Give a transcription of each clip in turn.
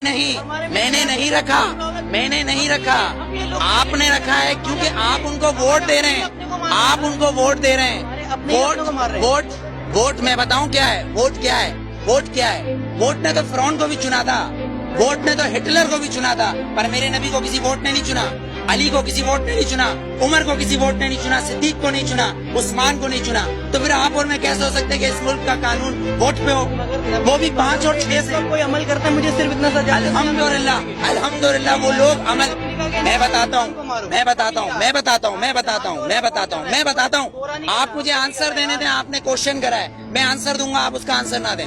نہیں، میں نے نہیں رکھا، میں نے نہیں رکھا، آپ نے رکھا ہے کیونکہ آپ ان کو ووٹ دے رہے ہیں، آپ ان کو ووٹ دے رہے ہیں۔ ووٹ میں بتاؤں کیا ہے، ووٹ کیا ہے، ووٹ کیا ہے؟ ووٹ نے تو فرعون کو بھی چنا تھا، ووٹ نے تو ہٹلر کو بھی چنا تھا، پر میرے نبی کو کسی ووٹ نے نہیں چنا، علی کو کسی ووٹ نے نہیں چنا، عمر کو کسی ووٹ نے نہیں چنا، صدیق کو نہیں چنا، عثمان کو نہیں چنا۔ تو پھر آپ اور میں کیسے ہو سکتے کہ اس ملک کا قانون ووٹ پہ ہو، وہ بھی 5 اور 6 سے؟ کوئی عمل کرتا ہے، مجھے صرف اتنا سا جاننا ہے۔ الحمدللہ الحمدللہ وہ لوگ عمل، میں بتاتا ہوں، آپ مجھے آنسر دینے دیں، آپ نے کوشچن کرا ہے، میں آنسر دوں گا، آپ اس کا آنسر نہ دیں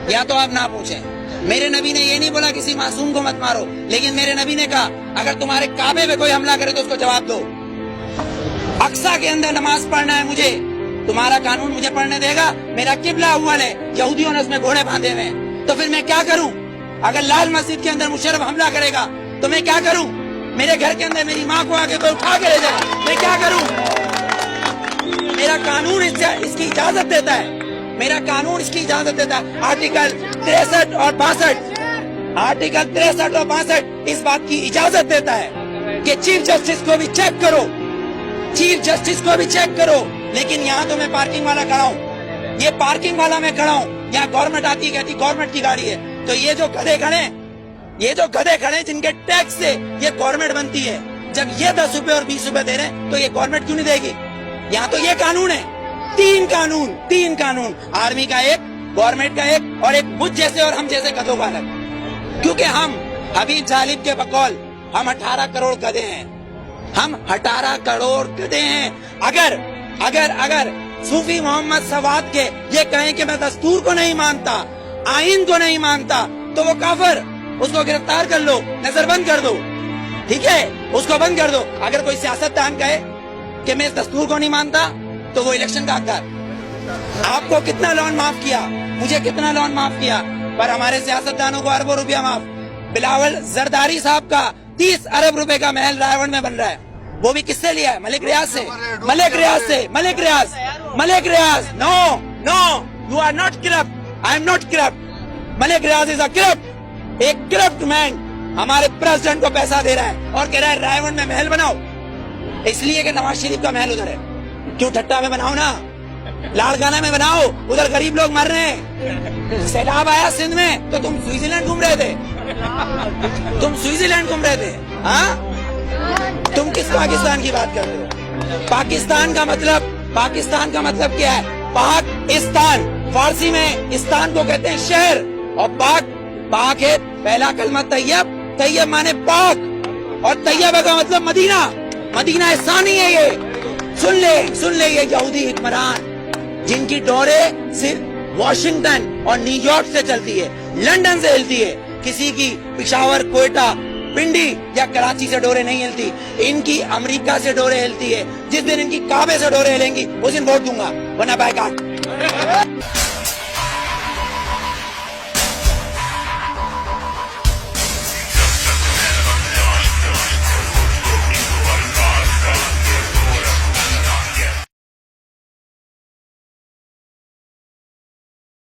یا تو آپ نہ پوچھیں۔ میرے نبی نے یہ نہیں بولا کسی معصوم کو مت مارو، لیکن میرے نبی نے کہا اگر تمہارے کعبے پہ کوئی حملہ کرے تو اس کو جواب دو۔ اقصی کے اندر نماز پڑھنا ہے مجھے، تمہارا قانون مجھے پڑھنے دے گا؟ میرا قبلہ اول ہے، یہودیوں نے اس میں گھوڑے باندھے ہوئے ہیں، تو پھر میں کیا کروں؟ اگر لال مسجد کے اندر مشرف حملہ کرے گا تو میں کیا کروں؟ میرے گھر کے اندر میری ماں کو آگے کوئی اٹھا کے لے جائے، میں کیا کروں؟ میرا قانون اس کی اجازت دیتا ہے، میرا قانون اس کی اجازت دیتا ہے۔ آرٹیکل 63 اور 62، آرٹیکل 63 اور 62 اس بات کی اجازت دیتا ہے کہ چیف جسٹس کو بھی چیک کرو، چیف جسٹس کو بھی چیک کرو۔ لیکن یہاں تو میں پارکنگ والا کھڑا ہوں، یہ پارکنگ والا میں کھڑا ہوں، یہاں گورنمنٹ آتی کہتی گورنمنٹ کی گاڑی ہے، تو یہ جو گدھے کھڑے ہیں، یہ جو گدھے کھڑے ہیں جن کے ٹیکس سے یہ گورنمنٹ بنتی ہے، جب یہ 10 روپے اور 20 روپے دے رہے ہیں تو یہ گورنمنٹ کیوں نہیں دے گی؟ یہاں تو یہ قانون ہے، تین قانون، آرمی کا ایک، گورنمنٹ کا ایک، اور ایک مجھ جیسے اور ہم جیسے گدھوں کا الگ۔ کیونکہ ہم حبیب جالب کے بقول ہم 18 کروڑ گدھے ہیں، ہم 18 کروڑ گدھے ہیں۔ اگر صوفی محمد سواد کے یہ کہیں کہ میں دستور کو نہیں مانتا، آئین کو نہیں مانتا، تو وہ کافر، اس کو گرفتار کر لو، نظر بند کر دو، ٹھیک ہے، اس کو بند کر دو۔ اگر کوئی سیاستدان کہے کہ میں اس دستور کو نہیں مانتا تو وہ الیکشن کا حقدار۔ آپ کو کتنا لون معاف کیا، مجھے کتنا لون معاف کیا، پر ہمارے سیاستدانوں کو اربوں روپیہ معاف۔ بلاول زرداری صاحب کا 30 ارب روپے کا محل رائے میں بن رہا ہے، وہ بھی کس سے لیا ہے؟ ملک ریاض سے، Malik Riaz. No you are not corrupt, I am not corrupt, Malik Riaz is a corrupt, ایک کرپٹ مین ہمارے پریزیڈنٹ کو پیسہ دے رہا ہے اور کہہ رہا ہے رائے میں محل بناؤ، اس لیے کہ نواز شریف کا محل ادھر ہے۔ کیوں ٹھٹا میں بناؤ نا، لاڑکانہ میں بناؤ، ادھر غریب لوگ مر رہے ہیں۔ سیلاب آیا سندھ میں تو تم سوئٹزرلینڈ گھوم رہے تھے، ہاں؟ تم کس پاکستان کی بات کرتے ہو؟ پاکستان کا مطلب کیا ہے؟ پاکستان، فارسی میں استان کو کہتے ہیں شہر، اور پاک ہے پہلا کلمہ طیب مانے پاک، اور طیبہ کا مطلب مدینہ ثانی ہے۔ یہ سن لے یہ یہودی حکمران جن کی ڈوریں صرف واشنگٹن اور نیو یارک سے چلتی ہے، لندن سے ہلتی ہے، کسی کی پشاور، کوئٹہ، پنڈی یا کراچی سے ڈوریں نہیں ہلتی، ان کی امریکہ سے ڈوریں ہلتی ہے۔ جس دن ان کی کعبے سے ڈوریں ہلیں گی اس دن ووٹ دوں گا، ورنہ بائیکاٹ۔